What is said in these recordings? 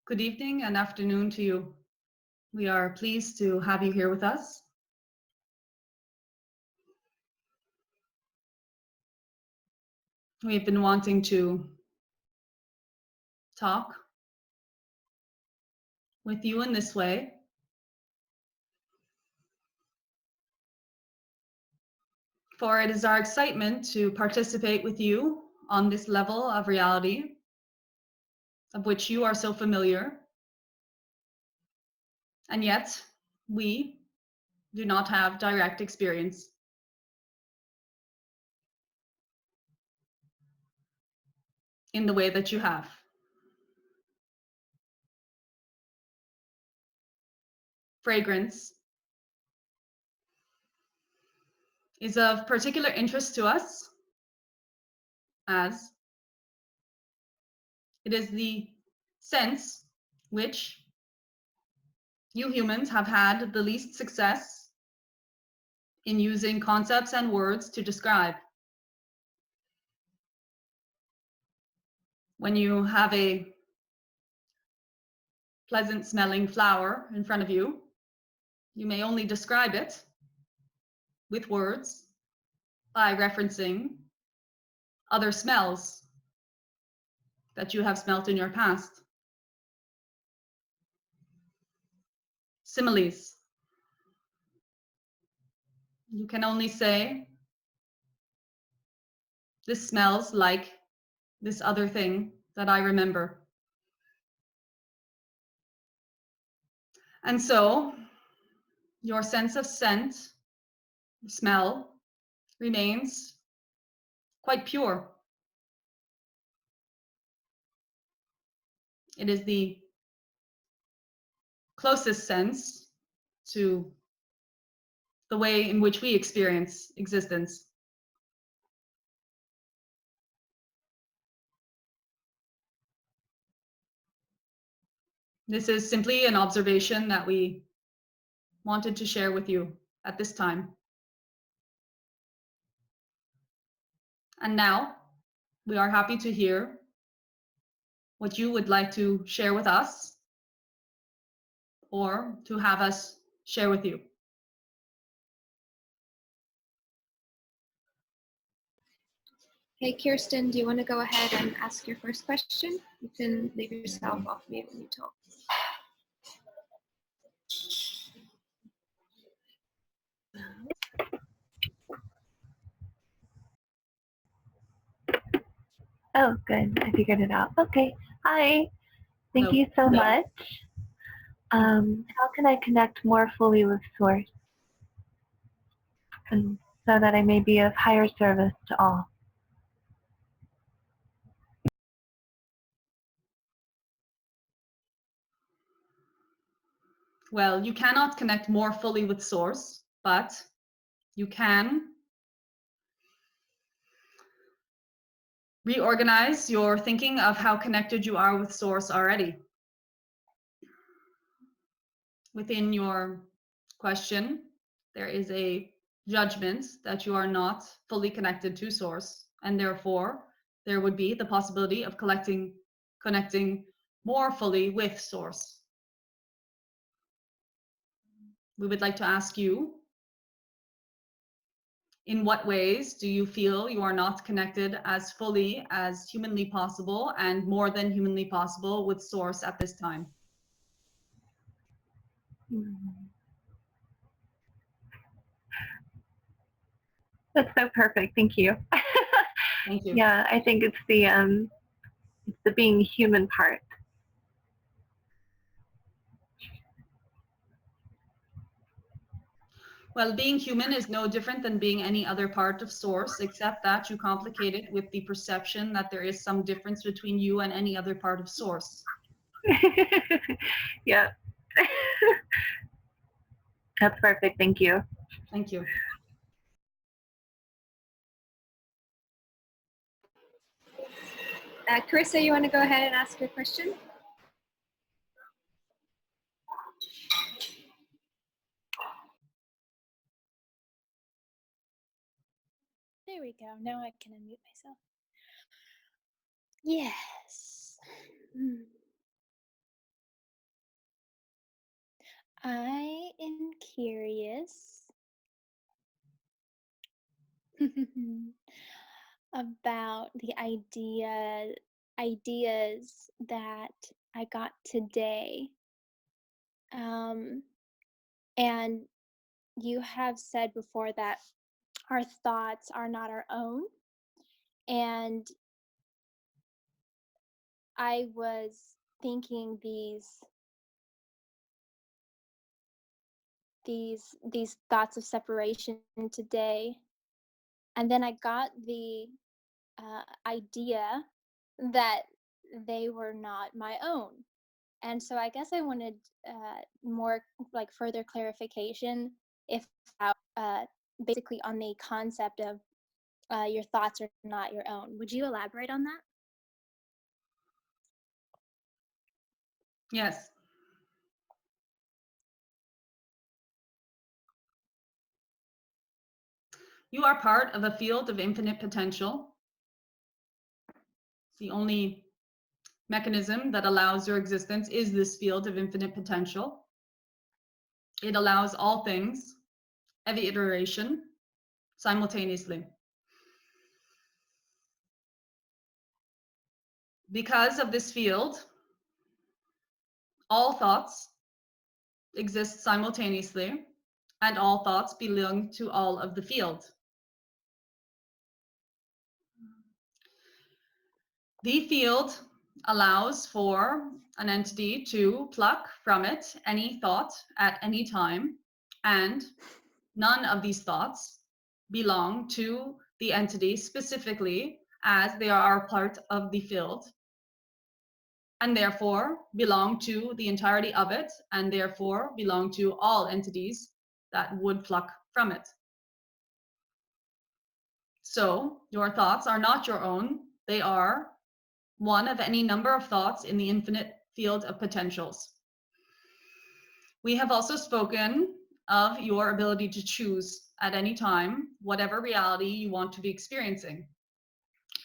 Good evening and afternoon to you. We are pleased to have you here with us. We've been wanting to talk with you in this way. For it is our excitement to participate with you on this level of reality of which you are so familiar. And yet, we do not have direct experience. In the way that you have. Fragrance is of particular interest to us as it is the sense which you humans have had the least success in using concepts and words to describe. When you have a pleasant smelling flower in front of you, you may only describe it with words by referencing other smells that you have smelt in your past. Similes. You can only say, this smells like this other thing that I remember. And so your sense of scent, smell, remains quite pure. It is the closest sense to the way in which we experience existence. This is simply an observation that we wanted to share with you at this time. And now we are happy to hear what you would like to share with us or to have us share with you. Hey, Kirsten, do you want to go ahead and ask your first question? You can leave yourself off mute when you talk. Oh, good. I figured it out. Okay. Hi. Thank you so much. How can I connect more fully with Source, and so that I may be of higher service to all? Well, you cannot connect more fully with Source, but you can reorganize your thinking of how connected you are with Source already. Within your question, there is a judgment that you are not fully connected to Source, and therefore there would be the possibility of connecting more fully with Source. We would like to ask you, in what ways do you feel you are not connected as fully as humanly possible and more than humanly possible with Source at this time? That's so perfect. Thank you. Thank you. Yeah, I think it's the being human part. Well, being human is no different than being any other part of Source, except that you complicate it with the perception that there is some difference between you and any other part of Source. Yeah. That's perfect. Thank you. Thank you. Carissa, you want to go ahead and ask your question? There we go. Now I can unmute myself. Yes. I am curious about the ideas that I got today. And you have said before that our thoughts are not our own. And I was thinking these thoughts of separation today, and then I got the idea that they were not my own. And so I guess I wanted more like further clarification if basically on the concept of your thoughts are not your own. Would you elaborate on that? Yes. You are part of a field of infinite potential. The only mechanism that allows your existence is this field of infinite potential. It allows all things, every iteration, simultaneously. Because of this field, all thoughts exist simultaneously, and all thoughts belong to all of the field. The field allows for an entity to pluck from it any thought at any time, and none of these thoughts belong to the entity specifically, as they are part of the field, and therefore belong to the entirety of it, and therefore belong to all entities that would pluck from it. So your thoughts are not your own. They are one of any number of thoughts in the infinite field of potentials. We have also spoken of your ability to choose at any time whatever reality you want to be experiencing.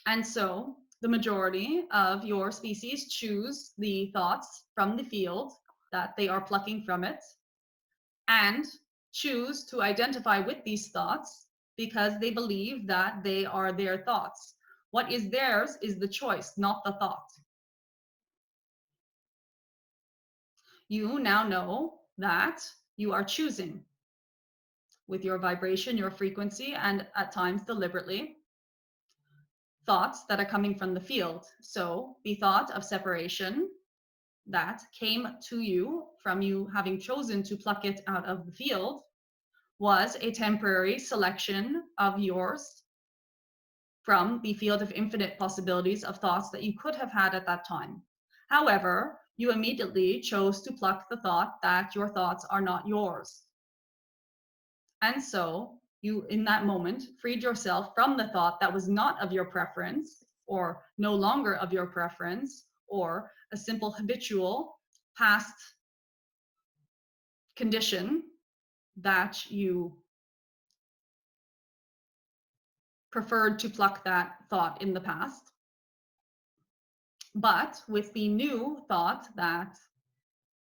And so the majority of your species choose the thoughts from the field that they are plucking from it, and choose to identify with these thoughts because they believe that they are their thoughts. What is theirs is the choice, not the thought. You now know that you are choosing with your vibration, your frequency, and at times deliberately, thoughts that are coming from the field. So the thought of separation that came to you from you having chosen to pluck it out of the field was a temporary selection of yours from the field of infinite possibilities of thoughts that you could have had at that time. However, you immediately chose to pluck the thought that your thoughts are not yours. And so you, in that moment, freed yourself from the thought that was not of your preference, or no longer of your preference, or a simple habitual past condition that you preferred to pluck that thought in the past. But with the new thought that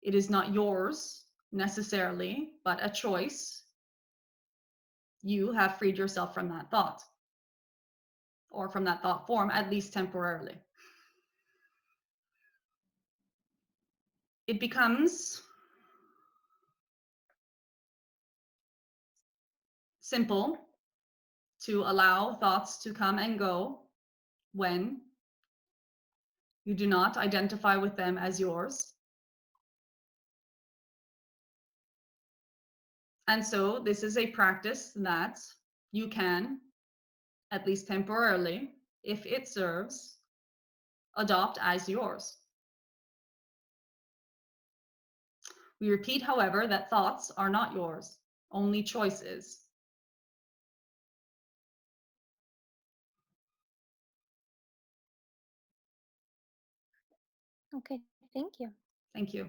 it is not yours necessarily, but a choice, you have freed yourself from that thought, or from that thought form, at least temporarily. It becomes simple to allow thoughts to come and go when you do not identify with them as yours. And so this is a practice that you can, at least temporarily, if it serves, adopt as yours. We repeat, however, that thoughts are not yours, only choices. Okay, thank you. Thank you.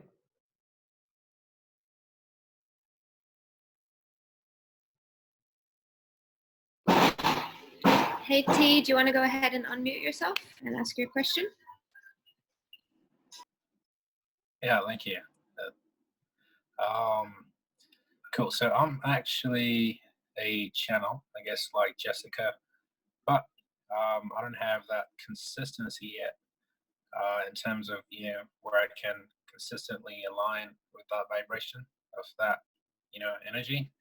Hey T, do you want to go ahead and unmute yourself and ask your question? Yeah, thank you. Cool. So I'm actually a channel, I guess, like Jessica, but I don't have that consistency yet in terms of, where I can consistently align with that vibration of that, energy.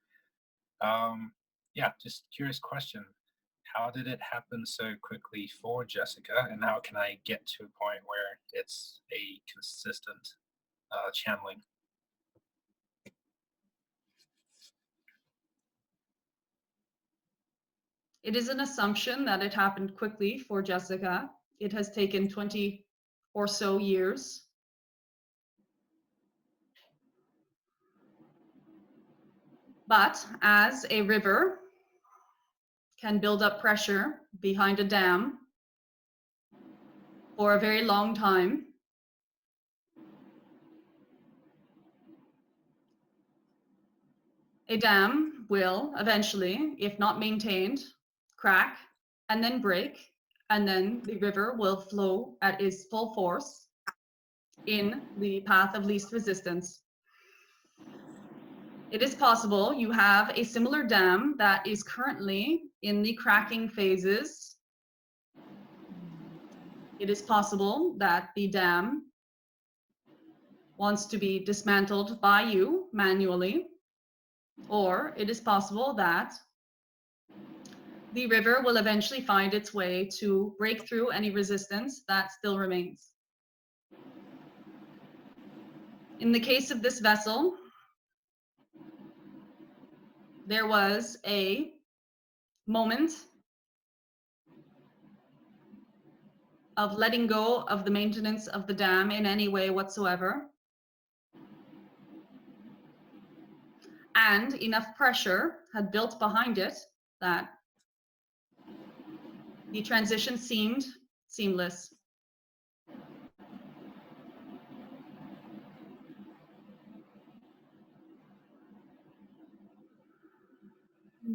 Yeah, just curious question. How did it happen so quickly for Jessica, and how can I get to a point where it's a consistent channeling? It is an assumption that it happened quickly for Jessica. It has taken 20 or so years. But as a river can build up pressure behind a dam for a very long time, a dam will eventually, if not maintained, crack and then break, and then the river will flow at its full force in the path of least resistance. It is possible you have a similar dam that is currently in the cracking phases. It is possible that the dam wants to be dismantled by you manually, or it is possible that the river will eventually find its way to break through any resistance that still remains. In the case of this vessel, there was a moment of letting go of the maintenance of the dam in any way whatsoever, and enough pressure had built behind it that the transition seemed seamless.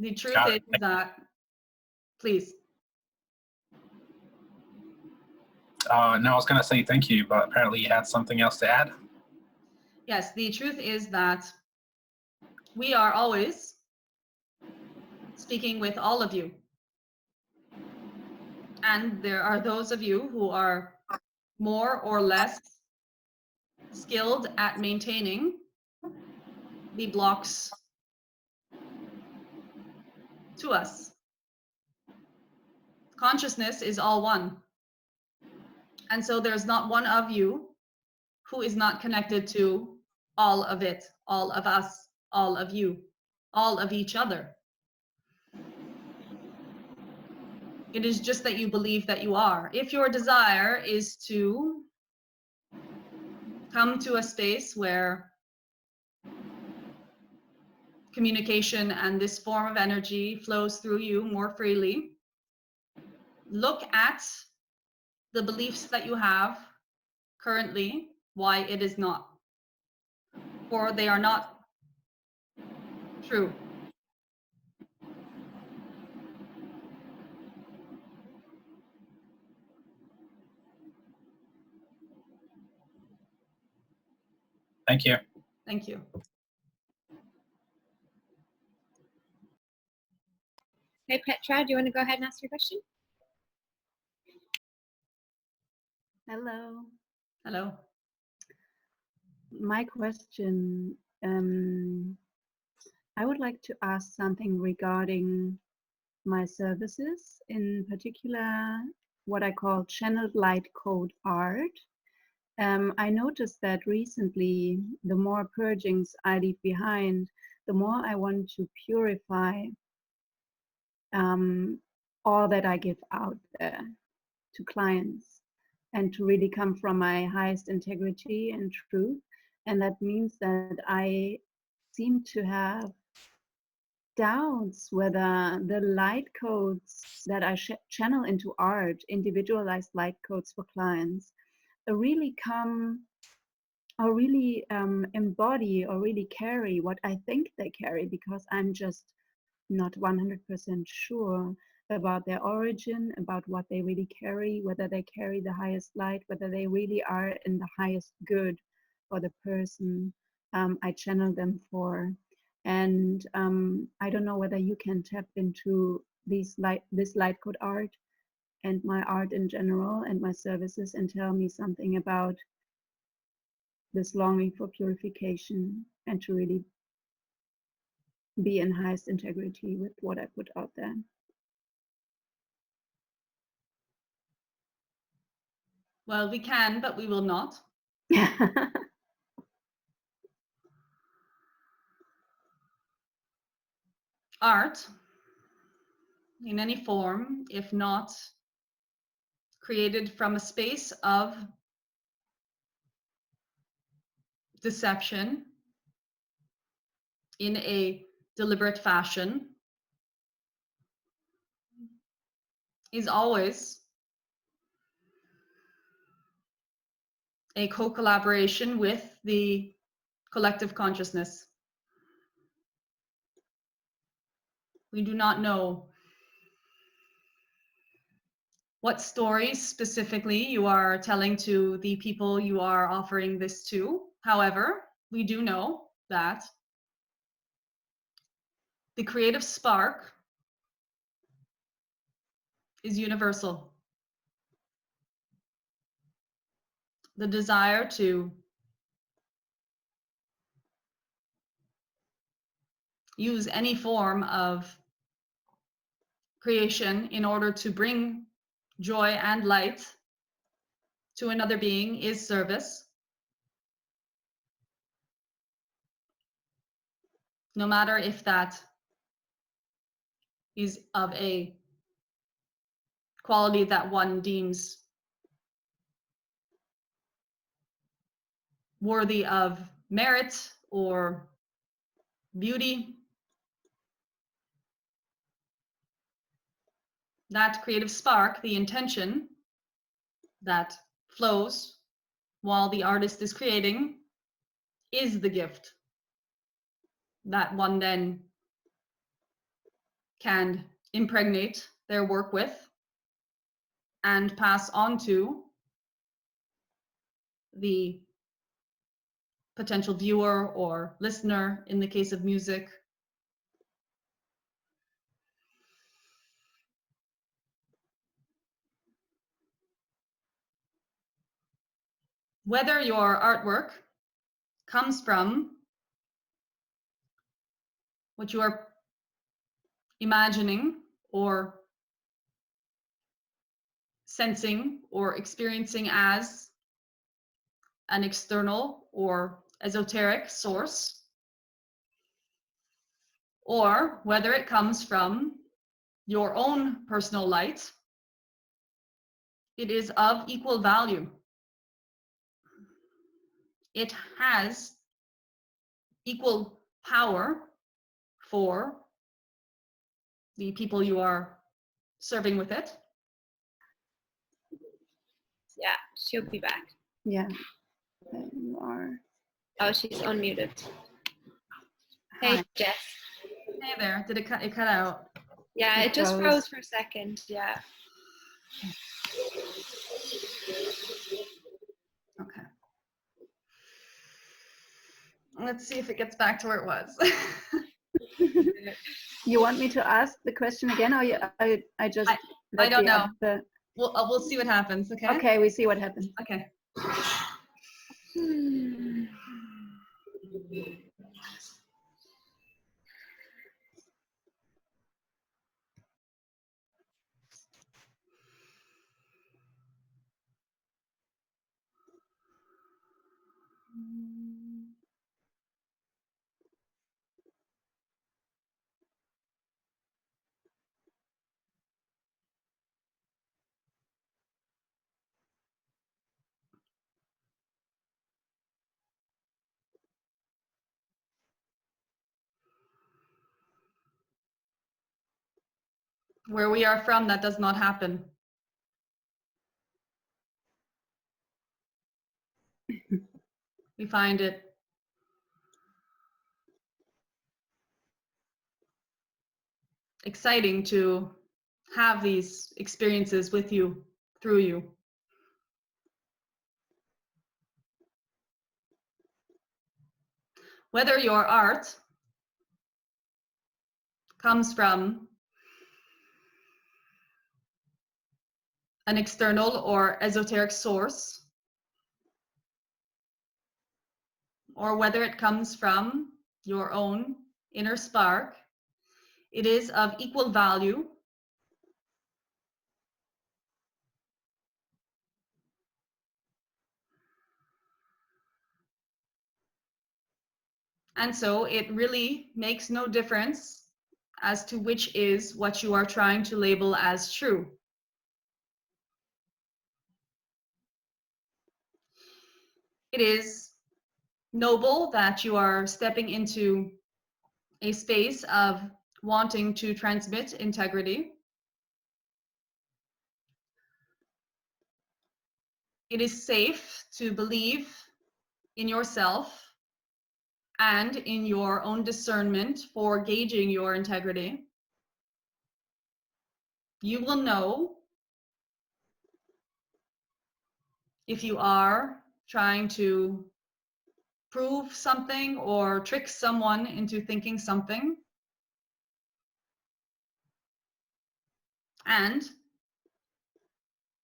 The truth Got is it. that, please. No, I was going to say thank you, but apparently you had something else to add. Yes, the truth is that we are always speaking with all of you. And there are those of you who are more or less skilled at maintaining the blocks to us. Consciousness is all one. And so there's not one of you who is not connected to all of it, all of us, all of you, all of each other. It is just that you believe that you are. If your desire is to come to a space where communication and this form of energy flows through you more freely, look at the beliefs that you have currently, why it is not, or they are not true. Thank you. Thank you. Hey, Petra, do you want to go ahead and ask your question? Hello. Hello. My question, I would like to ask something regarding my services, in particular, what I call channeled light code art. I noticed that recently, the more purgings I leave behind, the more I want to purify all that I give out there to clients, and to really come from my highest integrity and truth. And that means that I seem to have doubts whether the light codes that I channel into art, individualized light codes for clients, really come or really embody or really carry what I think they carry, because I'm just not 100% sure about their origin, about what they really carry, whether they carry the highest light, whether they really are in the highest good for the person I channel them for. And I don't know whether you can tap into this light code art and my art in general and my services and tell me something about this longing for purification and to really be in highest integrity with what I put out there. Well, we can, but we will not. Art, in any form, if not created from a space of deception in a deliberate fashion, is always a co-collaboration with the collective consciousness. We do not know what stories specifically you are telling to the people you are offering this to. However, we do know that the creative spark is universal. The desire to use any form of creation in order to bring joy and light to another being is service. No matter if that is of a quality that one deems worthy of merit or beauty. That creative spark, the intention that flows while the artist is creating, is the gift that one then can impregnate their work with and pass on to the potential viewer or listener in the case of music. Whether your artwork comes from what you are imagining or sensing or experiencing as an external or esoteric source, or whether it comes from your own personal light, it is of equal value. It has equal power for the people you are serving with it. Yeah, she'll be back. Yeah, there you are. Oh, she's unmuted. Hey, Hi. Jess. Hey there, did it cut out? Yeah, It it just froze. froze for a second. Yeah. Okay. Let's see if it gets back to where it was. You want me to ask the question again, or I just I don't know. The... We'll see what happens, okay? Okay, we see what happens. Okay. Where we are from, that does not happen. We find it exciting to have these experiences with you, through you. whether your art comes from an external or esoteric source, or whether it comes from your own inner spark, it is of equal value. And so it really makes no difference as to which is what you are trying to label as true. It is noble that you are stepping into a space of wanting to transmit integrity. It is safe to believe in yourself and in your own discernment for gauging your integrity. You will know if you are trying to prove something or trick someone into thinking something. And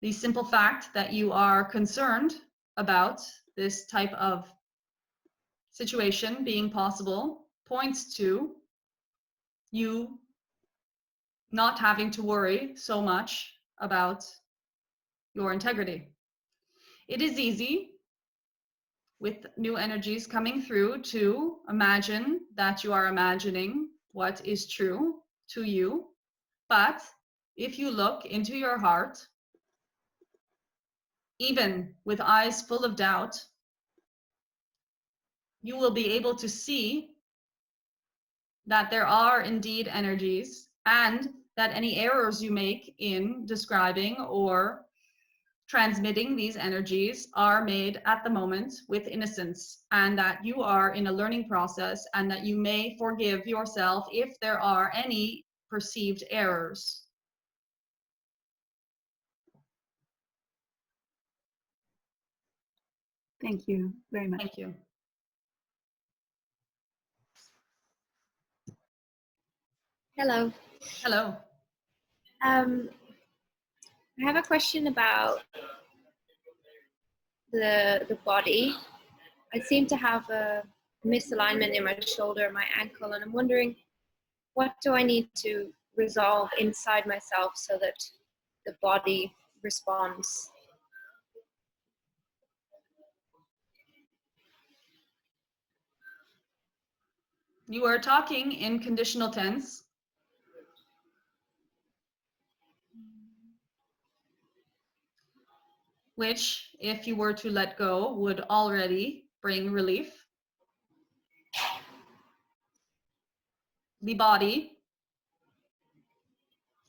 the simple fact that you are concerned about this type of situation being possible points to you not having to worry so much about your integrity. It is easy with new energies coming through to imagine that you are imagining what is true to you. But if you look into your heart, even with eyes full of doubt, you will be able to see that there are indeed energies, and that any errors you make in describing or transmitting these energies are made at the moment with innocence, and that you are in a learning process, and that you may forgive yourself if there are any perceived errors. Thank you very much. Thank you. Hello. Hello. I have a question about the body. I seem to have a misalignment in my shoulder, my ankle, and I'm wondering, what do I need to resolve inside myself so that the body responds? You are talking in conditional tense. Which, if you were to let go, would already bring relief. The body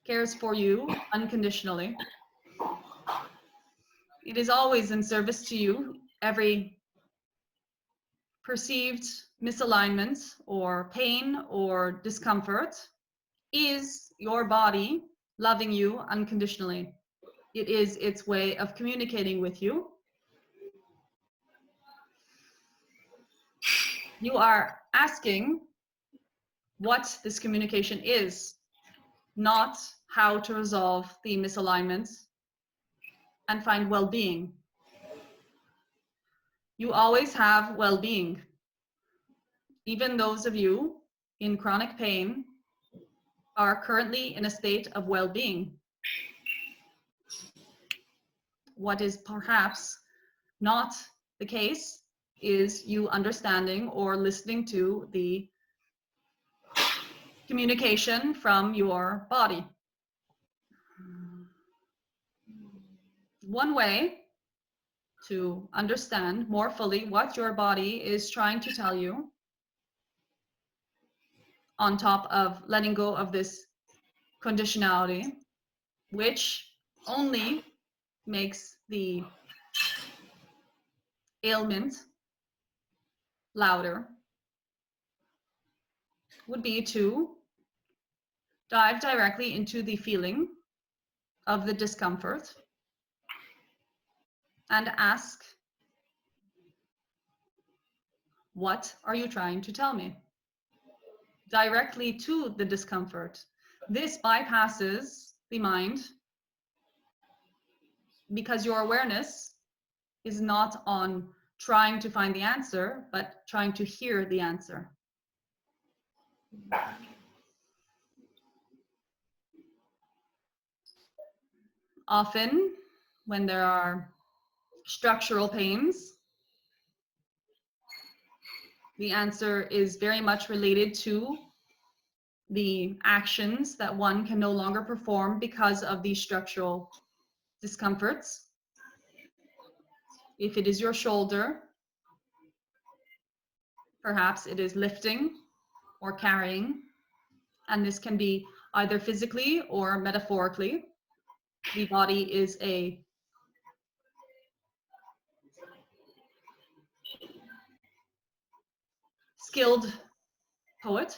cares for you unconditionally. It is always in service to you. Every perceived misalignment or pain or discomfort is your body loving you unconditionally. It is its way of communicating with you. You are asking what this communication is, not how to resolve the misalignments and find well-being. You always have well-being. Even those of you in chronic pain are currently in a state of well-being. What is perhaps not the case is you understanding or listening to the communication from your body. One way to understand more fully what your body is trying to tell you, on top of letting go of this conditionality, which only makes the ailment louder, would be to dive directly into the feeling of the discomfort and ask What are you trying to tell me? Directly to the discomfort. This bypasses the mind because your awareness is not on trying to find the answer, but trying to hear the answer. Often, when there are structural pains, the answer is very much related to the actions that one can no longer perform because of these structural discomforts. If it is your shoulder, perhaps it is lifting or carrying, and this can be either physically or metaphorically. The body is a skilled poet.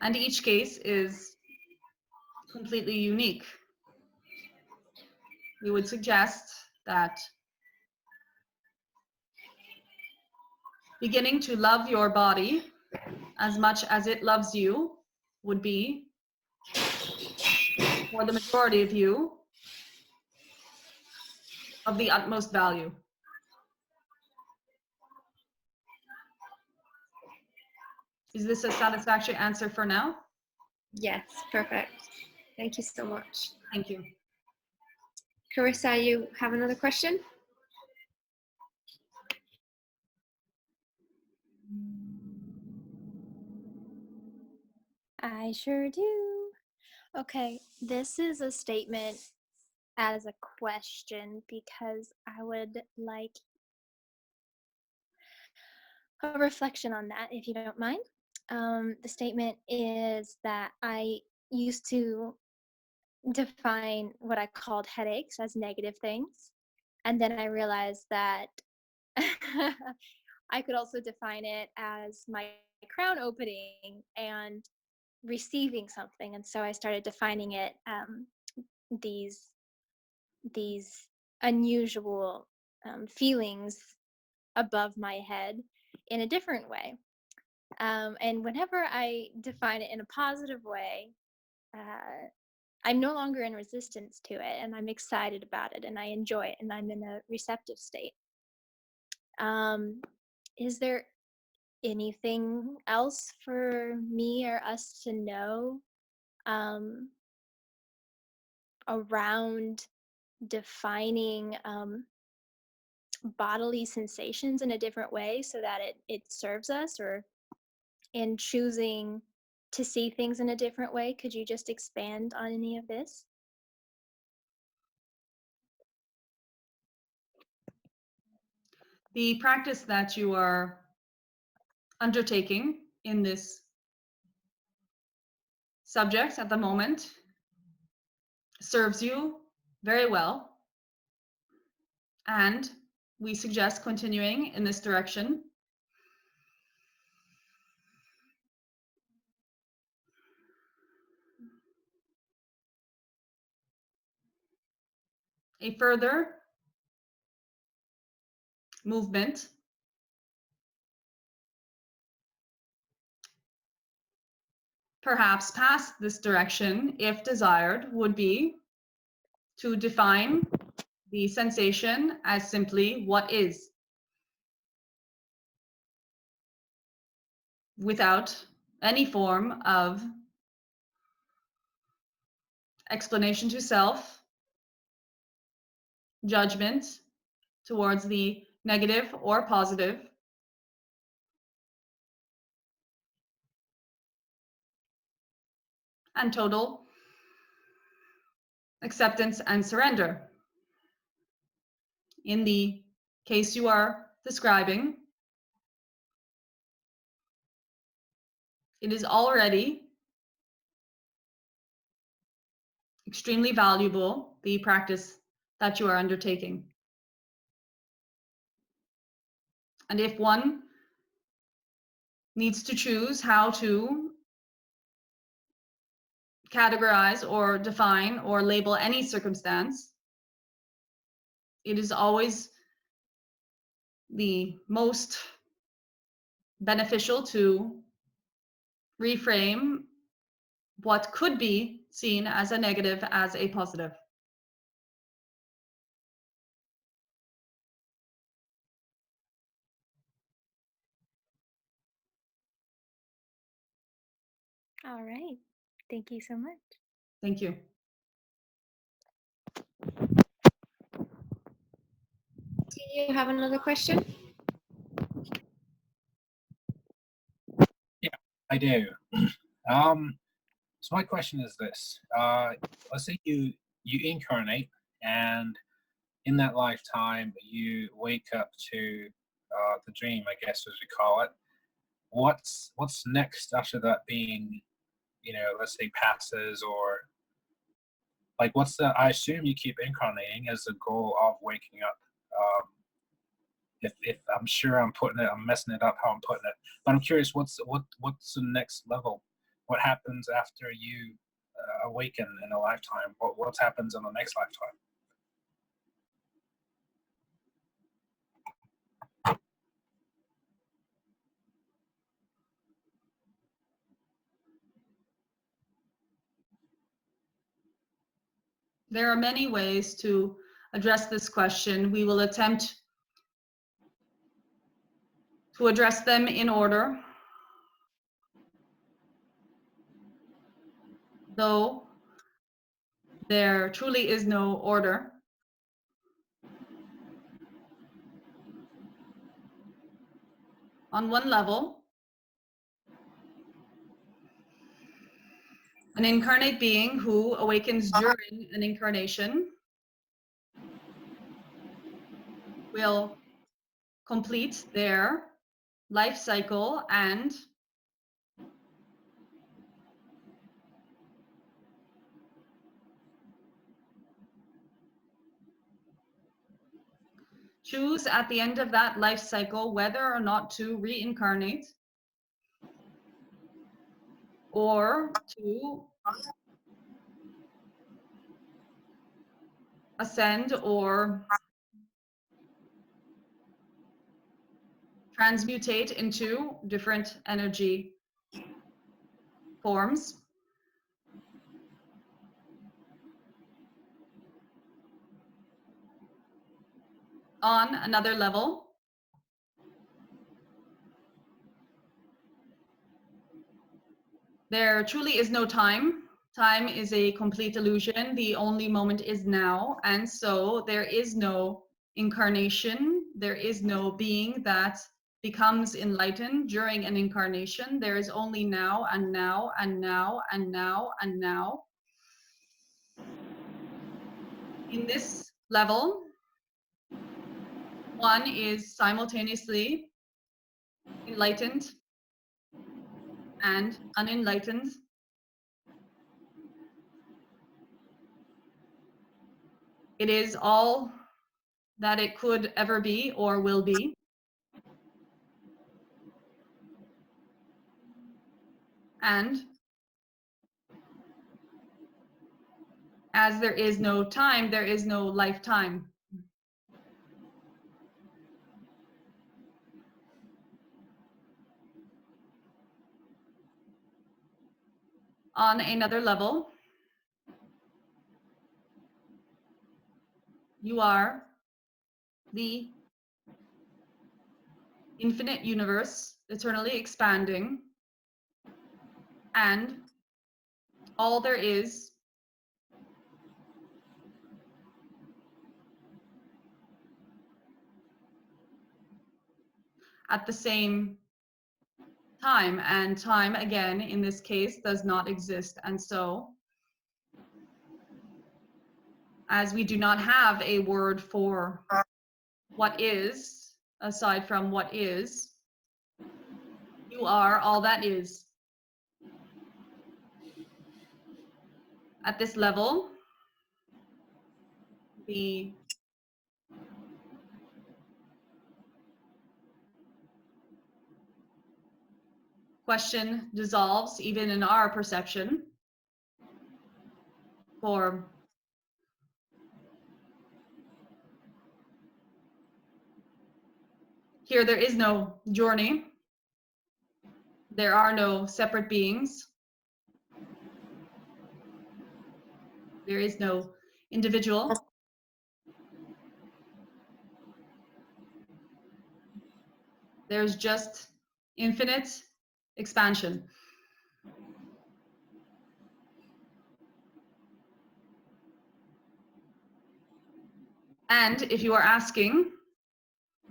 And each case is completely unique. We would suggest that beginning to love your body as much as it loves you would be, for the majority of you, of the utmost value. Is this a satisfactory answer for now? Yes, perfect. Thank you so much. Thank you. Carissa, you have another question? I sure do. Okay, this is a statement as a question because I would like a reflection on that, if you don't mind. The statement is that I used to define what I called headaches as negative things. And then I realized that I could also define it as my crown opening and receiving something. And so I started defining it these unusual feelings above my head in a different way. And whenever I define it in a positive way, I'm no longer in resistance to it, and I'm excited about it, and I enjoy it, and I'm in a receptive state. Is there anything else for me or us to know around defining bodily sensations in a different way so that it serves us, or in choosing to see things in a different way? Could you just expand on any of this? The practice that you are undertaking in this subject at the moment serves you very well, and we suggest continuing in this direction. A further movement perhaps past this direction, if desired, would be to define the sensation as simply what is, without any form of explanation to self, judgment towards the negative or positive, and total acceptance and surrender. In the case you are describing, it is already extremely valuable, the practice that you are undertaking. And if one needs to choose how to categorize or define or label any circumstance, it is always the most beneficial to reframe what could be seen as a negative as a positive. All right. Thank you so much. Thank you. Do you have another question? Yeah, I do. So my question is this: let's say you incarnate, and in that lifetime you wake up to the dream, I guess as we call it. What's next after that being, let's say passes, or like what's the? I assume you keep incarnating as the goal of waking up. If I'm sure I'm messing it up how I'm putting it, but I'm curious, what's the next level? What happens after you awaken in a lifetime? What happens in the next lifetime? There are many ways to address this question. We will attempt to address them in order, though there truly is no order. On one level, an incarnate being who awakens during an incarnation will complete their life cycle and choose at the end of that life cycle whether or not to reincarnate or to ascend or transmutate into different energy forms. On another level, there truly is no time. Time is a complete illusion. The only moment is now. And so there is no incarnation. There is no being that becomes enlightened during an incarnation. There is only now and now and now and now and now. In this level, one is simultaneously enlightened and unenlightened. It is all that it could ever be or will be. And as there is no time, there is no lifetime. On another level, you are the infinite universe, eternally expanding, and all there is at the same time. And time, again, in this case, does not exist. And so, as we do not have a word for what is, aside from what is, you are all that is. At this level, the question dissolves even in our perception. for here there is no journey. There are no separate beings. There is no individual. There's just infinite expansion. And if you are asking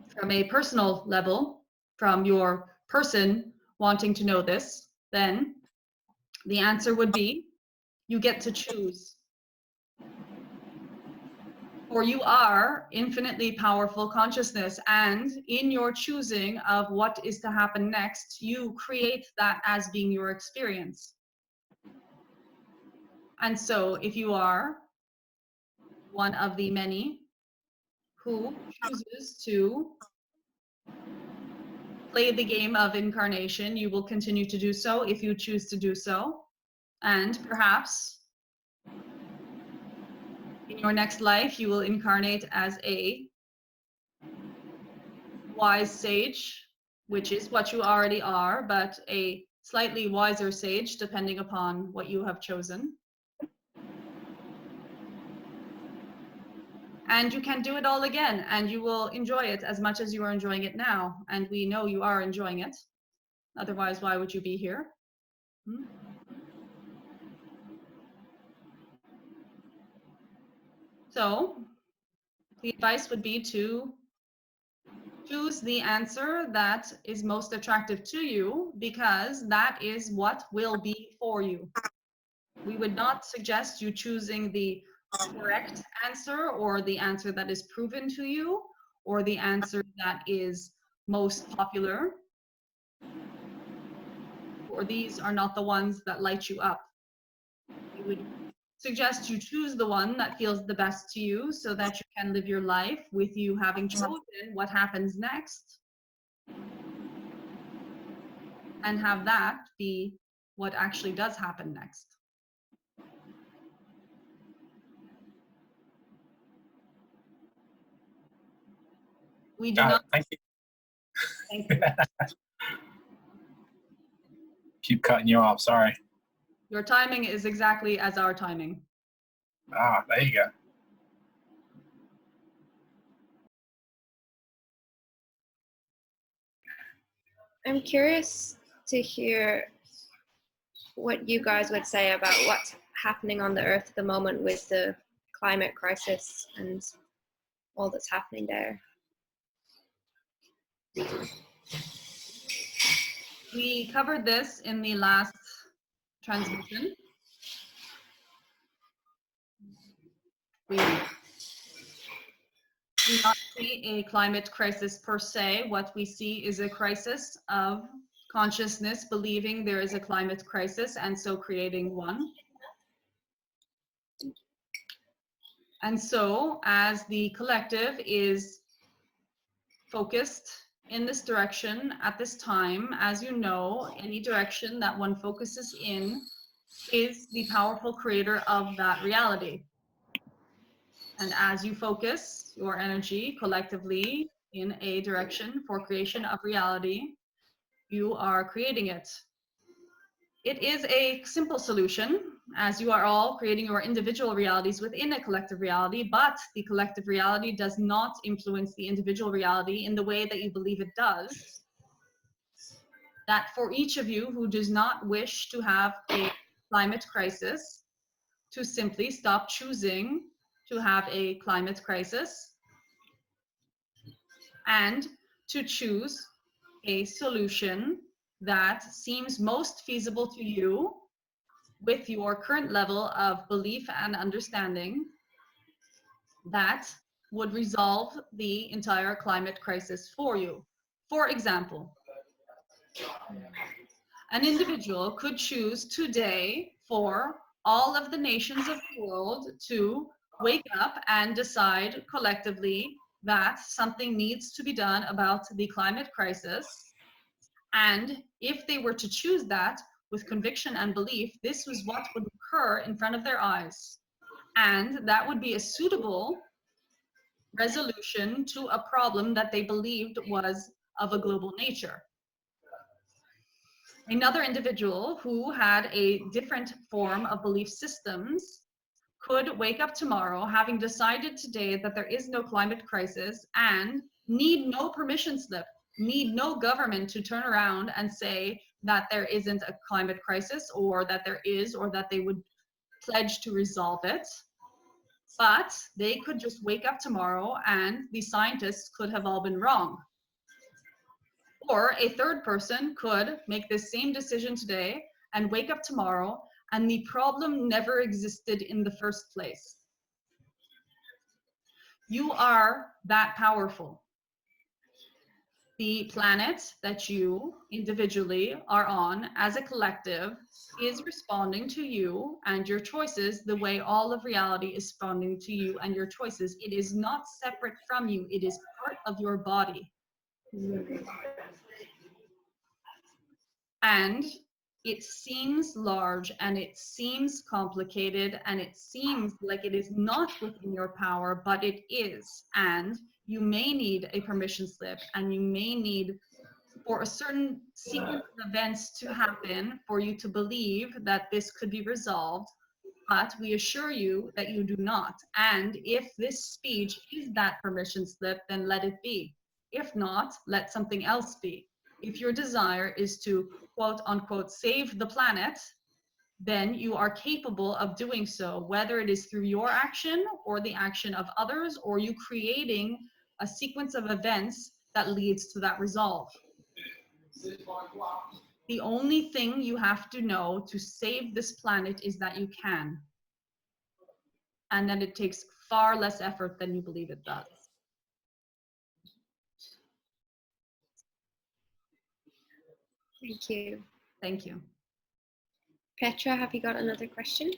from a personal level, from your person wanting to know this, then the answer would be you get to choose. For you are infinitely powerful consciousness, and in your choosing of what is to happen next, you create that as being your experience. And so if you are one of the many who chooses to play the game of incarnation, you will continue to do so if you choose to do so. And perhaps in your next life, you will incarnate as a wise sage, which is what you already are, but a slightly wiser sage, depending upon what you have chosen. And you can do it all again, and you will enjoy it as much as you are enjoying it now. And we know you are enjoying it. Otherwise, why would you be here? So the advice would be to choose the answer that is most attractive to you, because that is what will be for you. We would not suggest you choosing the correct answer or the answer that is proven to you or the answer that is most popular. Or these are not the ones that light you up. We would suggest you choose the one that feels the best to you so that you can live your life with you having chosen what happens next, and have that be what actually does happen next. We do not. Thank you. Thank you. Keep cutting you off, sorry. Your timing is exactly as our timing. Ah, there you go. I'm curious to hear what you guys would say about what's happening on the earth at the moment with the climate crisis and all that's happening there. We covered this in the last transmission. We do not see a climate crisis per se. What we see is a crisis of consciousness believing there is a climate crisis and so creating one. And so as the collective is focused in this direction at this time, as you know, any direction that one focuses in is the powerful creator of that reality. And as you focus your energy collectively in a direction for creation of reality, you are creating it. It is a simple solution, as you are all creating your individual realities within a collective reality, but the collective reality does not influence the individual reality in the way that you believe it does. That for each of you who does not wish to have a climate crisis, to simply stop choosing to have a climate crisis and to choose a solution that seems most feasible to you with your current level of belief and understanding that would resolve the entire climate crisis for you. For example, an individual could choose today for all of the nations of the world to wake up and decide collectively that something needs to be done about the climate crisis. And if they were to choose that with conviction and belief, this was what would occur in front of their eyes. And that would be a suitable resolution to a problem that they believed was of a global nature. Another individual who had a different form of belief systems could wake up tomorrow having decided today that there is no climate crisis and need no permission slip, need no government to turn around and say that there isn't a climate crisis, or that there is, or that they would pledge to resolve it. But they could just wake up tomorrow and the scientists could have all been wrong. Or a third person could make this same decision today and wake up tomorrow and the problem never existed in the first place. You are that powerful. The planet that you individually are on as a collective is responding to you and your choices the way all of reality is responding to you and your choices. It is not separate from you. It is part of your body. And it seems large and it seems complicated and it seems like it is not within your power, but it is. And you may need a permission slip, and you may need for a certain sequence of events to happen for you to believe that this could be resolved. But we assure you that you do not. And if this speech is that permission slip, then let it be. If not, let something else be. If your desire is to quote unquote save the planet, then you are capable of doing so, whether it is through your action or the action of others, or you creating a sequence of events that leads to that resolve. The only thing you have to know to save this planet is that you can. And that it takes far less effort than you believe it does. Thank you. Thank you. Petra, have you got another question?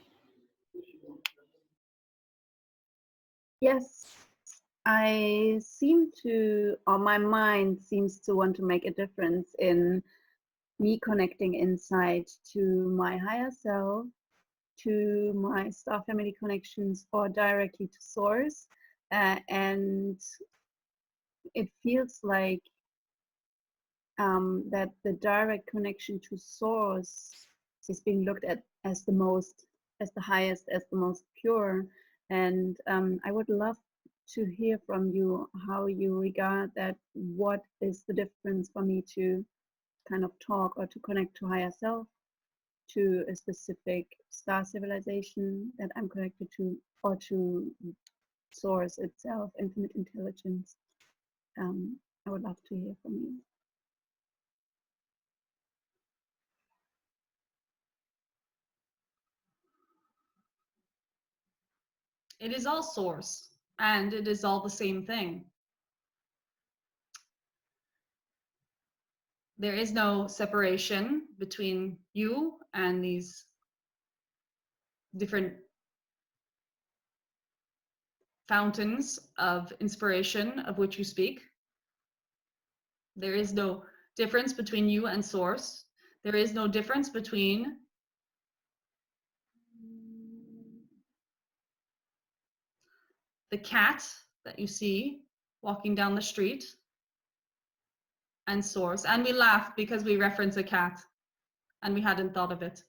Yes, I seem to, or my mind seems to want to make a difference in me connecting inside to my higher self, to my star family connections, or directly to source. And it feels like that the direct connection to source is being looked at as the most, as the highest, as the most pure. And I would love to hear from you how you regard that. What is the difference for me to kind of talk or to connect to higher self, to a specific star civilization that I'm connected to, or to source itself, infinite intelligence? I would love to hear from you. It is all source, and it is all the same thing. There is no separation between you and these different fountains of inspiration of which you speak. There is no difference between you and source. There is no difference between the cat that you see walking down the street and source. And we laugh because we reference a cat and we hadn't thought of it.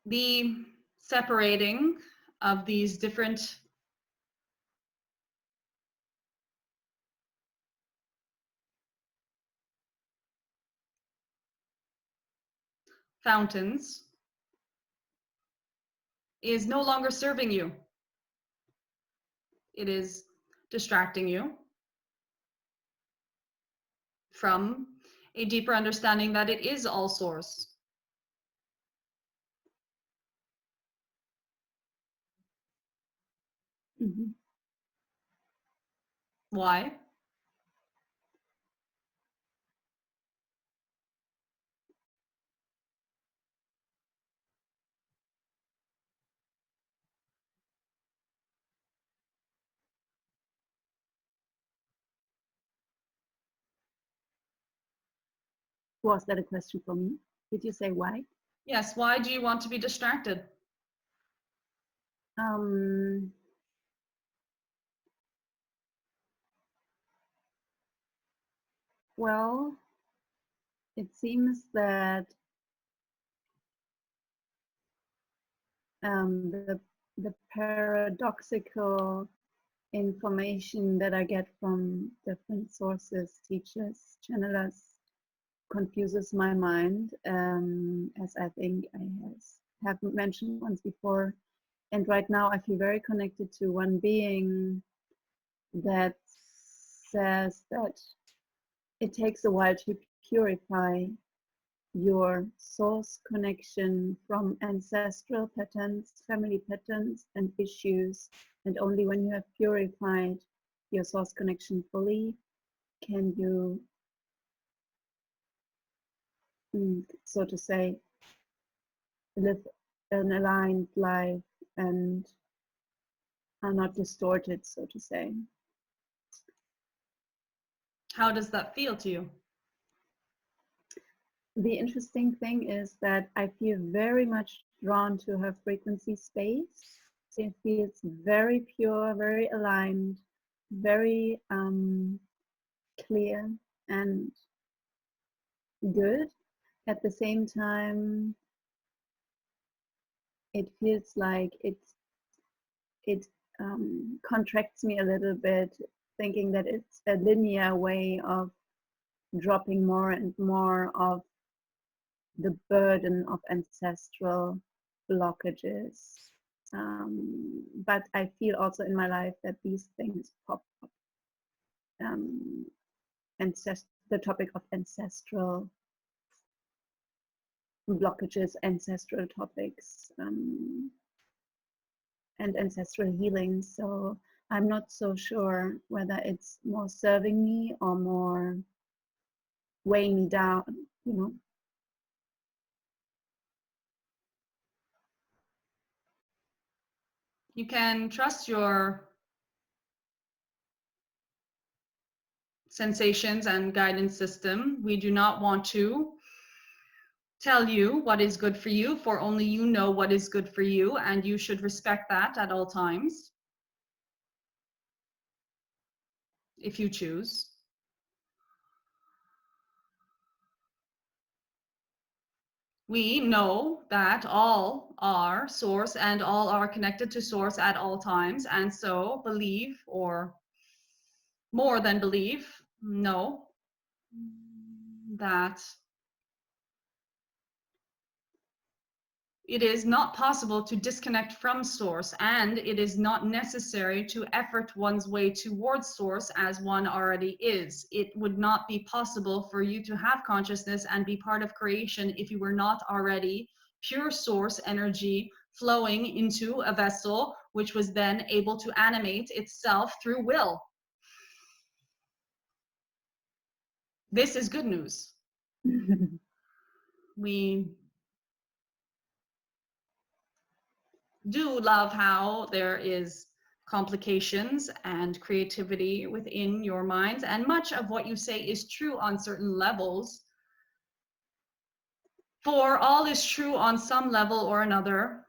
The separating of these different fountains is no longer serving you. It is distracting you from a deeper understanding that it is all source. Mm-hmm. Why? Was that a question for me? Did you say why? Yes, why do you want to be distracted? Well, it seems that the paradoxical information that I get from different sources, teachers, channelers, confuses my mind, as I think I have mentioned once before. And right now I feel very connected to one being that says that it takes a while to purify your source connection from ancestral patterns, family patterns, and issues. And only when you have purified your source connection fully can you, so to say, live an aligned life and are not distorted, so to say. How does that feel to you? The interesting thing is that I feel very much drawn to her frequency space. It feels very pure, very aligned, very clear and good. At the same time, it feels like it contracts me a little bit, thinking that it's a linear way of dropping more and more of the burden of ancestral blockages. But I feel also in my life that these things pop up. The topic of ancestral blockages, ancestral topics, and ancestral healing. So I'm not so sure whether it's more serving me or more weighing me down, you know. You can trust your sensations and guidance system. We do not want to tell you what is good for you, for only you know what is good for you, and you should respect that at all times if you choose. We know that all are source and all are connected to source at all times, and so believe, or more than believe, know that it is not possible to disconnect from source, and it is not necessary to effort one's way towards source as one already is. It would not be possible for you to have consciousness and be part of creation if you were not already pure source energy flowing into a vessel, which was then able to animate itself through will. This is good news. We do love how there is complications and creativity within your minds, and much of what you say is true on certain levels. For all is true on some level or another,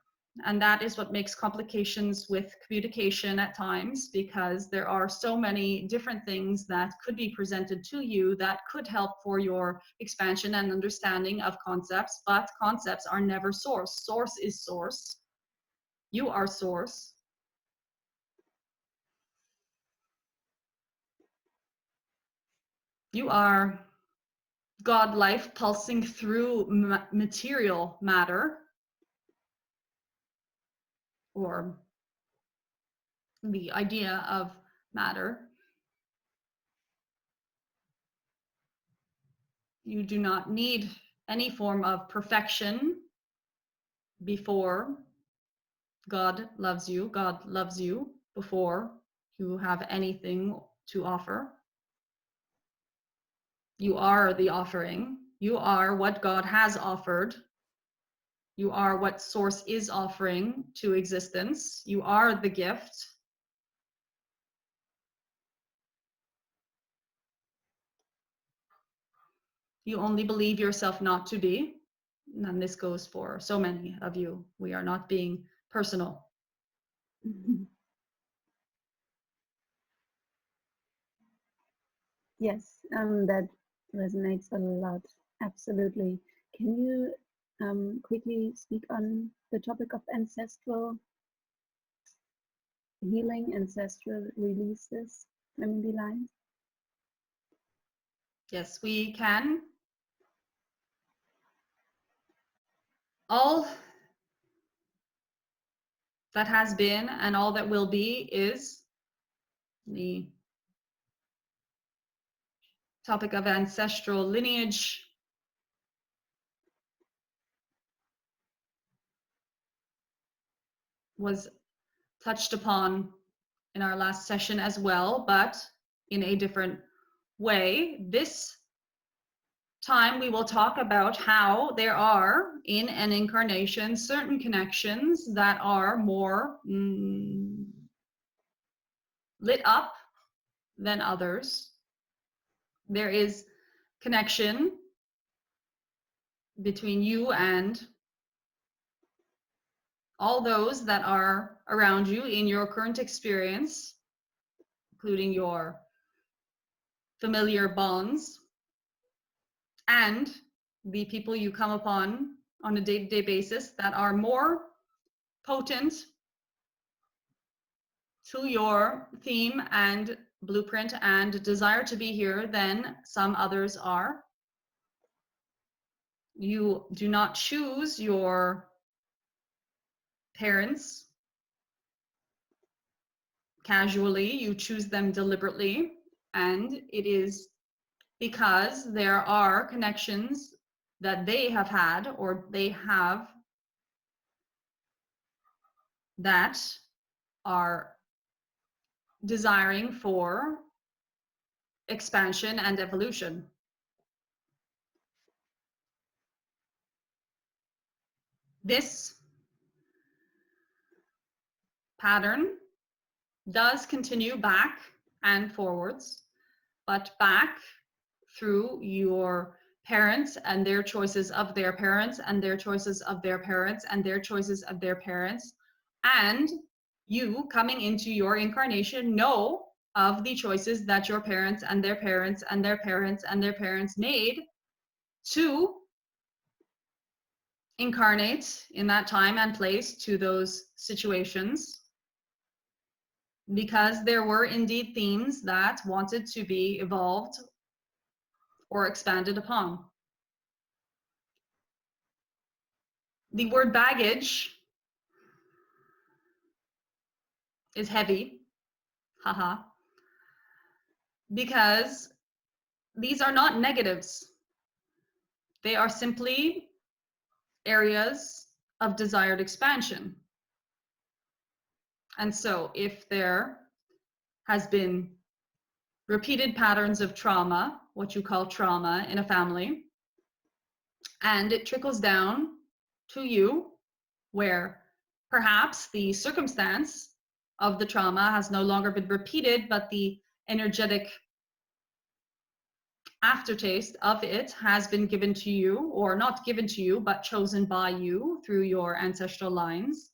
and that is what makes complications with communication at times, because there are so many different things that could be presented to you that could help for your expansion and understanding of concepts, but concepts are never source. Source is source. You are source. You are God life pulsing through material matter, or the idea of matter. You do not need any form of perfection before God loves you. God loves you before you have anything to offer. You are the offering. You are what God has offered. You are what source is offering to existence. You are the gift. You only believe yourself not to be. And this goes for so many of you. We are not being personal. Yes, that resonates a lot. Absolutely. Can you quickly speak on the topic of ancestral healing, ancestral releases, remedy lines? Yes, we can. All that has been and all that will be is the topic of ancestral lineage. Was touched upon in our last session as well, but in a different way. This time we will talk about how there are in an incarnation certain connections that are more lit up than others. There is connection between you and all those that are around you in your current experience, including your familiar bonds and the people you come upon on a day-to-day basis that are more potent to your theme and blueprint and desire to be here than some others are. You do not choose your parents casually, you choose them deliberately, and it is because there are connections that they have had or they have that are desiring for expansion and evolution. This pattern does continue back and forwards, but back through your parents and their choices of their parents and their choices of their parents and their choices of their parents, and you coming into your incarnation know of the choices that your parents and their parents and their parents and their parents made to incarnate in that time and place to those situations, because there were indeed themes that wanted to be evolved or expanded upon. The word baggage is heavy, haha, because these are not negatives. They are simply areas of desired expansion. And so if there has been repeated patterns of trauma, what you call trauma in a family, and it trickles down to you where perhaps the circumstance of the trauma has no longer been repeated, but the energetic aftertaste of it has been given to you, or not given to you, but chosen by you through your ancestral lines.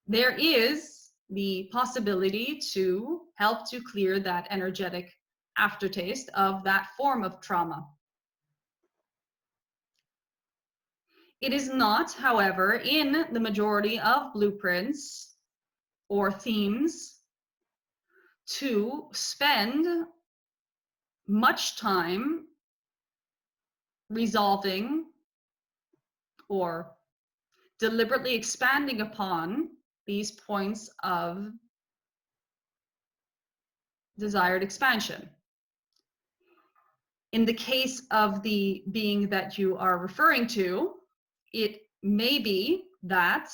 There is the possibility to help to clear that energetic aftertaste of that form of trauma. It is not, however, in the majority of blueprints or themes to spend much time resolving or deliberately expanding upon these points of desired expansion. In the case of the being that you are referring to, it may be that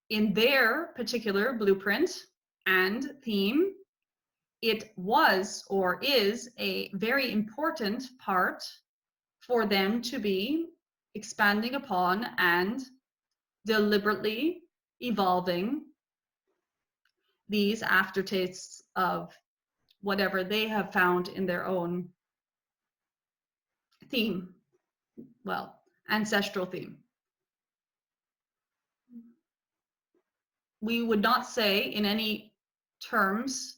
in their particular blueprint and theme, it was or is a very important part for them to be expanding upon and deliberately evolving these aftertastes of whatever they have found in their own theme. Well, ancestral theme. We would not say in any terms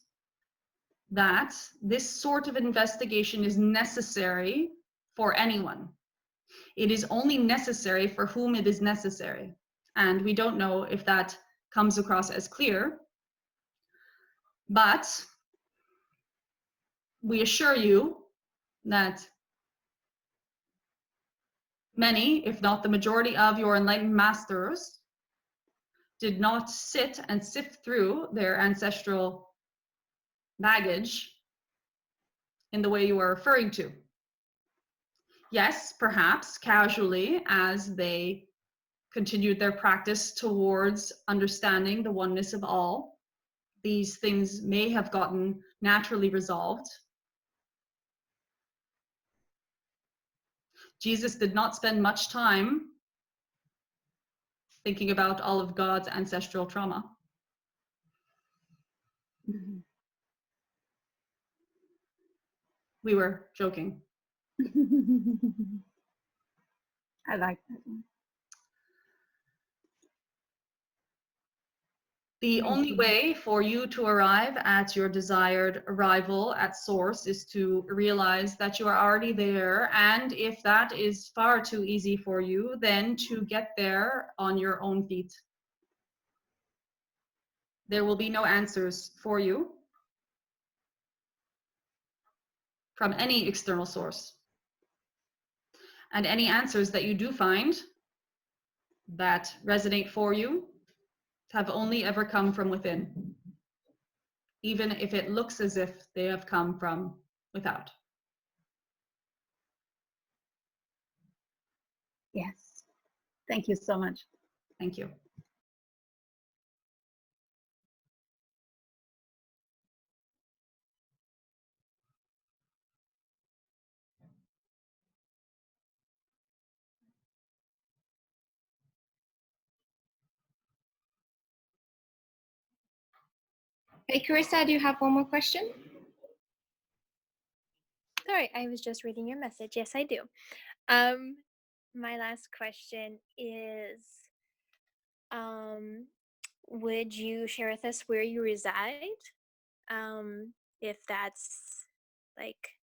that this sort of investigation is necessary for anyone. It is only necessary for whom it is necessary. And we don't know if that comes across as clear, but we assure you that many, if not the majority of your enlightened masters did not sit and sift through their ancestral baggage in the way you are referring to. Yes, perhaps casually, as they continued their practice towards understanding the oneness of all, these things may have gotten naturally resolved. Jesus did not spend much time thinking about all of God's ancestral trauma. Mhm. We were joking. I like that one. The Thank only you. way for you to arrive at your desired arrival at source is to realize that you are already there. And if that is far too easy for you, then to get there on your own feet. There will be no answers for you from any external source. And any answers that you do find that resonate for you have only ever come from within, even if it looks as if they have come from without. Yes. Thank you so much. Thank you. Hey, Carissa, do you have one more question? Sorry, I was just reading your message. Yes, I do. My last question is, would you share with us where you reside? If that's like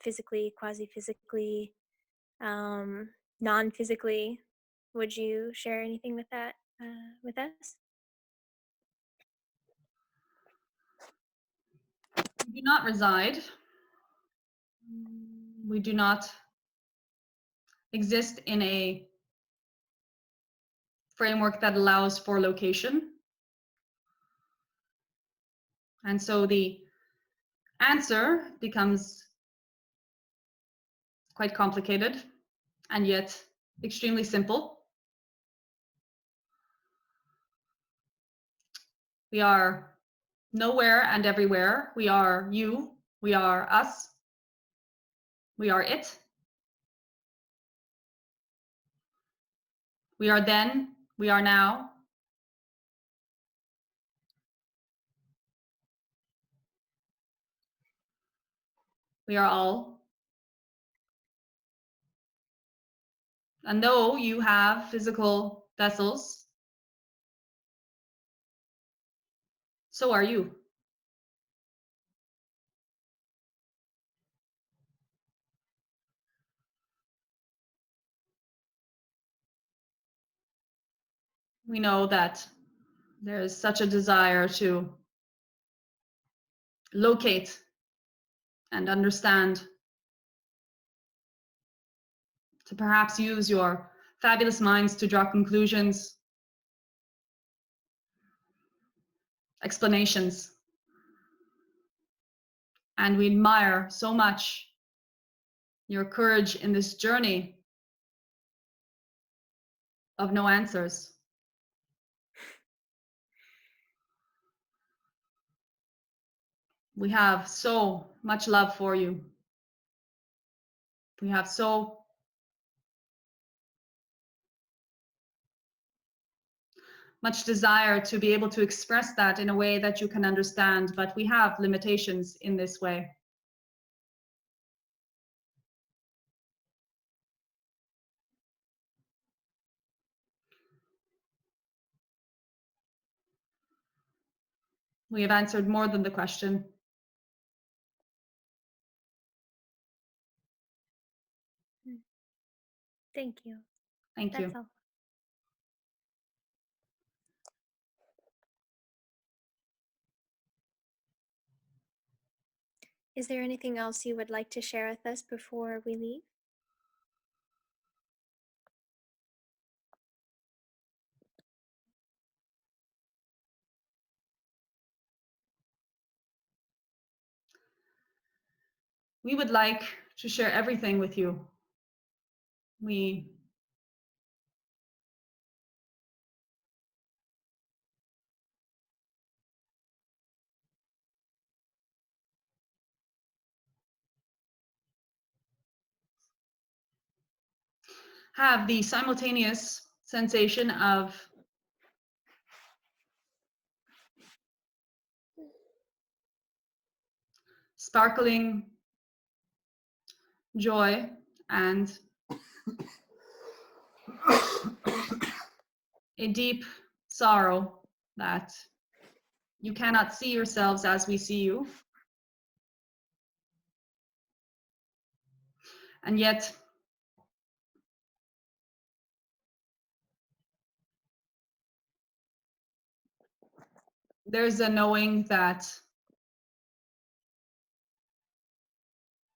physically, quasi-physically, non-physically, would you share anything with that with us? We do not reside. We do not exist in a framework that allows for location. And so the answer becomes quite complicated and yet extremely simple. We are nowhere and everywhere. We are you. We are us. We are it. We are then. We are now. We are all. And though you have physical vessels, so are you. We know that there is such a desire to locate and understand, to perhaps use your fabulous minds to draw conclusions, explanations. And we admire so much your courage in this journey of no answers. We have so much love for you. We have so much desire to be able to express that in a way that you can understand, but we have limitations in this way. We have answered more than the question. Thank you. Thank you. That's all. Is there anything else you would like to share with us before we leave? We would like to share everything with you. We have the simultaneous sensation of sparkling joy and a deep sorrow that you cannot see yourselves as we see you. And yet, there's a knowing that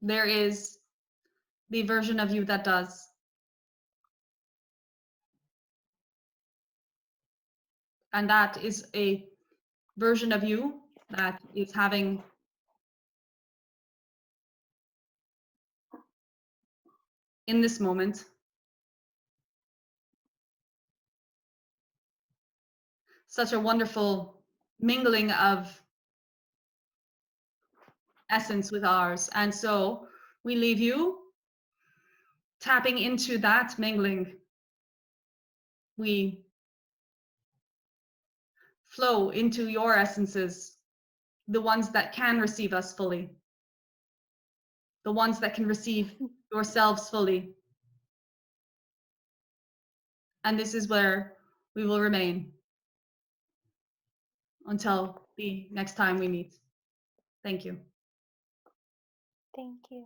there is the version of you that does. And that is a version of you that is having in this moment such a wonderful mingling of essence with ours. And so we leave you tapping into that mingling. We flow into your essences, the ones that can receive us fully, the ones that can receive yourselves fully. And this is where we will remain until the next time we meet. Thank you. Thank you.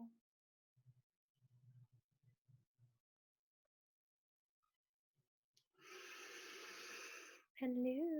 Hello.